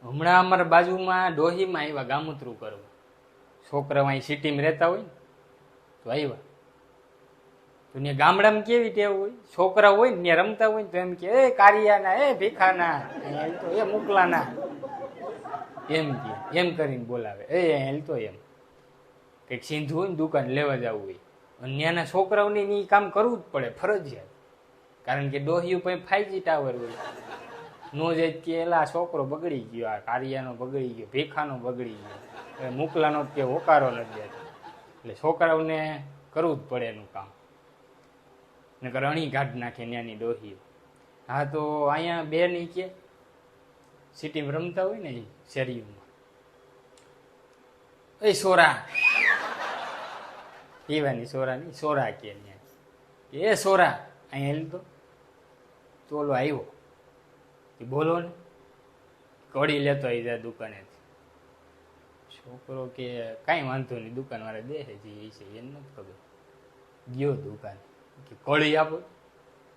હમણાં અમારા બાજુમાં ડોહીમાં આવ્યા ગામૂતરું કરવા. છોકરાઓ અહીં સિટીમાં રહેતા હોય ને તો આવ્યા. તો ત્યાં ગામડામાં કેવી ટેવ હોય, છોકરા હોય ને ત્યાં રમતા હોય ને તો એમ કે એ કારિયાના, એ ભીખાના, તો એ મોકલાના, એમ કે એમ કરીને બોલાવે. તો એમ કંઈક સીંધું હોય ને દુકાન લેવા જવું હોય અને ત્યાંના છોકરાઓને એ કામ કરવું જ પડે ફરજિયાત. કારણ કે ડોહિયું પછી 5G ટાવર હોય. નો જાય કે એલા છોકરો બગડી ગયો, આ કારિયાનો બગડી ગયો, ભીખાનો બગડી ગયો, મોકલાનો કે હોકારો નથી દેતો. એટલે છોકરાઓને કરવું જ પડે એનું કામ. નકર અણી કાઢ નાખે ત્યાંની ડોહીઓ. હા તો અહીંયા બે નહીં કે સિટીમાં રમતા હોય ને શેરીઓમાં, એ સોરા પીવાની સોરા નહીં, સોરા કે એ સોરા અહીંયા લીધો તો ઓલો આવ્યો એ બોલો ને કડી લેતો આવી જાય દુકાનેથી. છોકરો કે કાંઈ વાંધો નહીં, દુકાન વાળા દે છે જે છે એને નથી ખબર. ગયો દુકાન કે કડી આપો.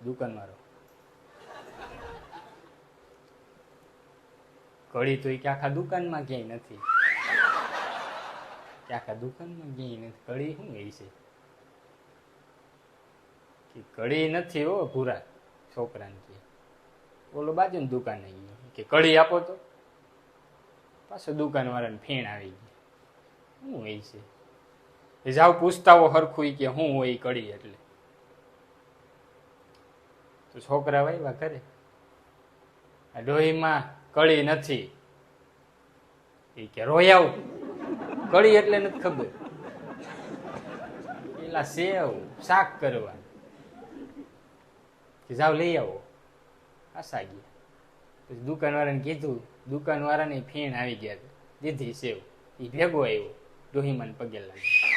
દુકાન વાળો કડી તો એ કે આખા દુકાનમાં ક્યાંય નથી, કે આખા દુકાનમાં ક્યાંય નથી. કડી શું એ છે કે કડી નથી હો ભૂરા. છોકરાને કે ઓલો બાજુની દુકાને ગયો કે કડી આપો તો. પાછો દુકાન વાળાને ફેણ આવી ગઈ. શું હોય છે એ જાવ પૂછતા હો હરખું કે શું હોય કડી એટલે. તો છોકરા વાવ્યા ઘરે, આ ડોહીમાં કડી નથી. એ કે રોયાવ કડી એટલે નથી ખબર. પેલા સેવ શાક કરવા કે જાવ લઈ આવો. આશા ગયા. પછી દુકાન વાળાને કીધું, દુકાન વાળાને ફેણ આવી ગયા, દીધી સેવ. એ ભેગો આવ્યો ડોહીમાન પગે લાગ્યો.